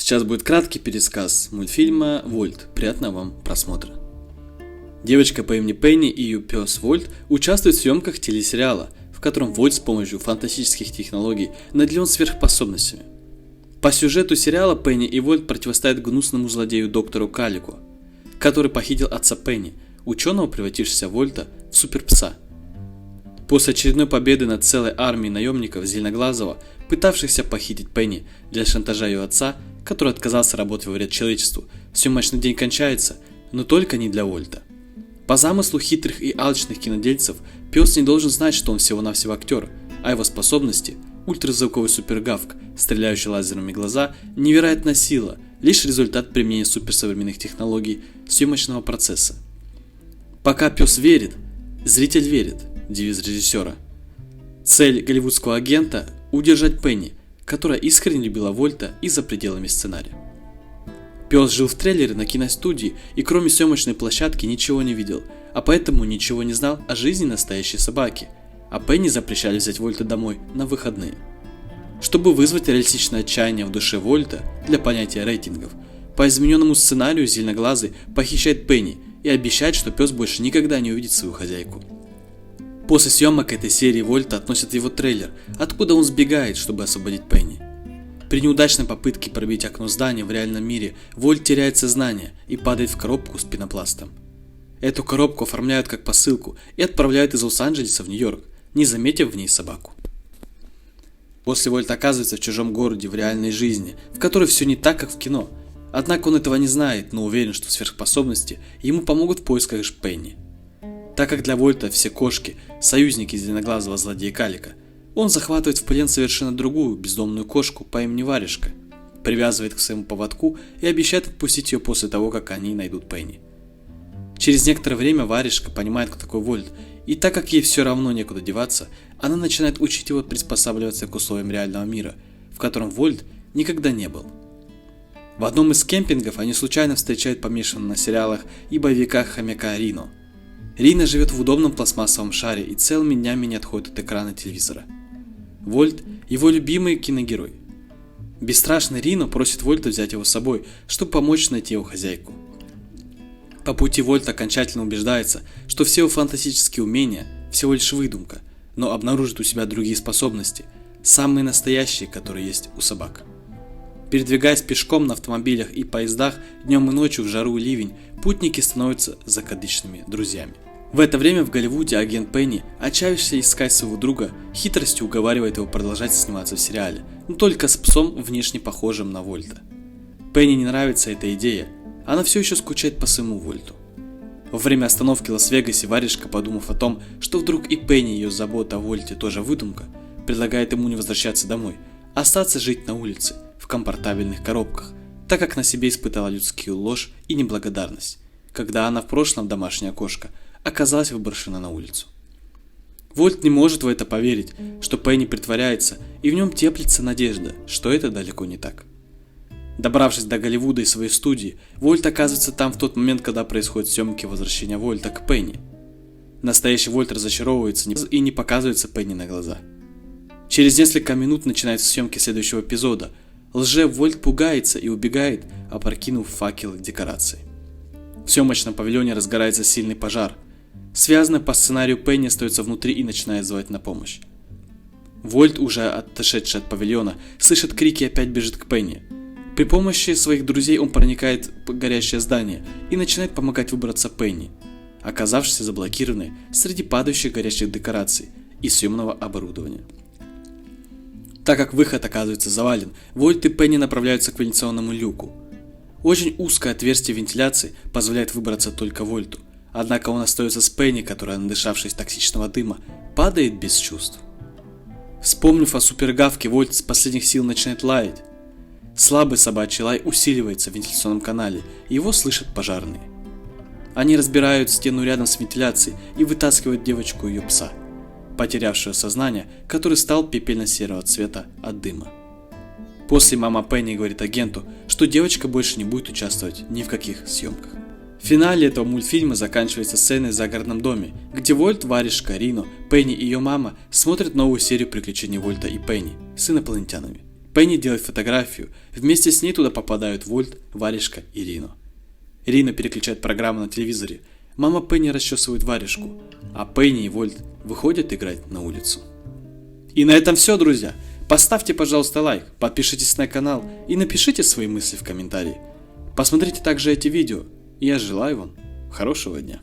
Сейчас будет краткий пересказ мультфильма «Вольт». Приятного вам просмотра. Девочка по имени Пенни и ее пес Вольт участвуют в съемках телесериала, в котором Вольт с помощью фантастических технологий наделен сверхспособностями. По сюжету сериала Пенни и Вольт противостоят гнусному злодею доктору Калику, который похитил отца Пенни, ученого, превратившегося Вольта в суперпса. После очередной победы над целой армией наемников Зеленоглазого, пытавшихся похитить Пенни для шантажа ее отца, который отказался работать во вред человечеству, съемочный день кончается, но только не для Вольта. По замыслу хитрых и алчных кинодельцев, пес не должен знать, что он всего-навсего актер, а его способности – ультразвуковой супергавк, стреляющий лазерными глаза, невероятная сила – лишь результат применения суперсовременных технологий съемочного процесса. Пока пес верит, зритель верит – девиз режиссера. Цель голливудского агента – удержать Пенни, которая искренне любила Вольта и за пределами сценария. Пес жил в трейлере на киностудии и кроме съемочной площадки ничего не видел, а поэтому ничего не знал о жизни настоящей собаки, а Пенни запрещали взять Вольта домой на выходные. Чтобы вызвать реалистичное отчаяние в душе Вольта для понятия рейтингов, по измененному сценарию Зеленоглазый похищает Пенни и обещает, что пес больше никогда не увидит свою хозяйку. После съемок этой серии Вольта относят в его трейлер, откуда он сбегает, чтобы освободить Пенни. При неудачной попытке пробить окно здания в реальном мире Вольт теряет сознание и падает в коробку с пенопластом. Эту коробку оформляют как посылку и отправляют из Лос-Анджелеса в Нью-Йорк, не заметив в ней собаку. После Вольт оказывается в чужом городе в реальной жизни, в которой все не так, как в кино. Однако он этого не знает, но уверен, что сверхспособности ему помогут в поисках Пенни. Так как для Вольта все кошки – союзники зеленоглазого злодея Калика, он захватывает в плен совершенно другую бездомную кошку по имени Варежка, привязывает к своему поводку и обещает отпустить ее после того, как они найдут Пенни. Через некоторое время Варежка понимает, кто такой Вольт, и так как ей все равно некуда деваться, она начинает учить его приспосабливаться к условиям реального мира, в котором Вольт никогда не был. В одном из кемпингов они случайно встречают помешанного на сериалах и боевиках хомяка Рино. Рино живет в удобном пластмассовом шаре и целыми днями не отходит от экрана телевизора. Вольт – его любимый киногерой. Бесстрашный Рино просит Вольта взять его с собой, чтобы помочь найти его хозяйку. По пути Вольт окончательно убеждается, что все его фантастические умения – всего лишь выдумка, но обнаружит у себя другие способности, самые настоящие, которые есть у собак. Передвигаясь пешком на автомобилях и поездах днем и ночью в жару и ливень, путники становятся закадычными друзьями. В это время в Голливуде агент Пенни, отчаявшийся искать своего друга, хитростью уговаривает его продолжать сниматься в сериале, но только с псом, внешне похожим на Вольта. Пенни не нравится эта идея, она все еще скучает по своему Вольту. Во время остановки в Лас-Вегасе Варежка, подумав о том, что вдруг и Пенни ее забота о Вольте тоже выдумка, предлагает ему не возвращаться домой, а остаться жить на улице, в комфортабельных коробках, так как на себе испытала людскую ложь и неблагодарность, когда она в прошлом домашняя кошка оказалась выброшена на улицу. Вольт не может в это поверить, что Пенни притворяется, и в нем теплится надежда, что это далеко не так. Добравшись до Голливуда и своей студии, Вольт оказывается там в тот момент, когда происходят съемки возвращения Вольта к Пенни. Настоящий Вольт разочаровывается и не показывается Пенни на глаза. Через несколько минут начинаются съемки следующего эпизода. Лже-Вольт пугается и убегает, опрокинув факел декорации. В съемочном павильоне разгорается сильный пожар. Связанная по сценарию Пенни остается внутри и начинает звать на помощь. Вольт, уже отошедший от павильона, слышит крики и опять бежит к Пенни. При помощи своих друзей он проникает в горящее здание и начинает помогать выбраться Пенни, оказавшись заблокированной среди падающих горящих декораций и съемного оборудования. Так как выход оказывается завален, Вольт и Пенни направляются к вентиляционному люку. Очень узкое отверстие вентиляции позволяет выбраться только Вольту, однако он остается с Пенни, которая, надышавшись токсичного дыма, падает без чувств. Вспомнив о супергавке, Вольт с последних сил начинает лаять. Слабый собачий лай усиливается в вентиляционном канале, и его слышат пожарные. Они разбирают стену рядом с вентиляцией и вытаскивают девочку и ее пса, потерявшего сознание, который стал пепельно-серого цвета от дыма. После мама Пенни говорит агенту, что девочка больше не будет участвовать ни в каких съемках. В финале этого мультфильма заканчивается сценой в загородном доме, где Вольт, Варежка, Рино, Пенни и ее мама смотрят новую серию приключений Вольта и Пенни с инопланетянами. Пенни делает фотографию, вместе с ней туда попадают Вольт, Варежка и Рино. Рино переключает программу на телевизоре, мама Пенни расчесывает Варежку, а Пенни и Вольт выходят играть на улицу. И на этом все, друзья. Поставьте, пожалуйста, лайк, подпишитесь на канал и напишите свои мысли в комментарии. Посмотрите также эти видео. Я желаю вам хорошего дня.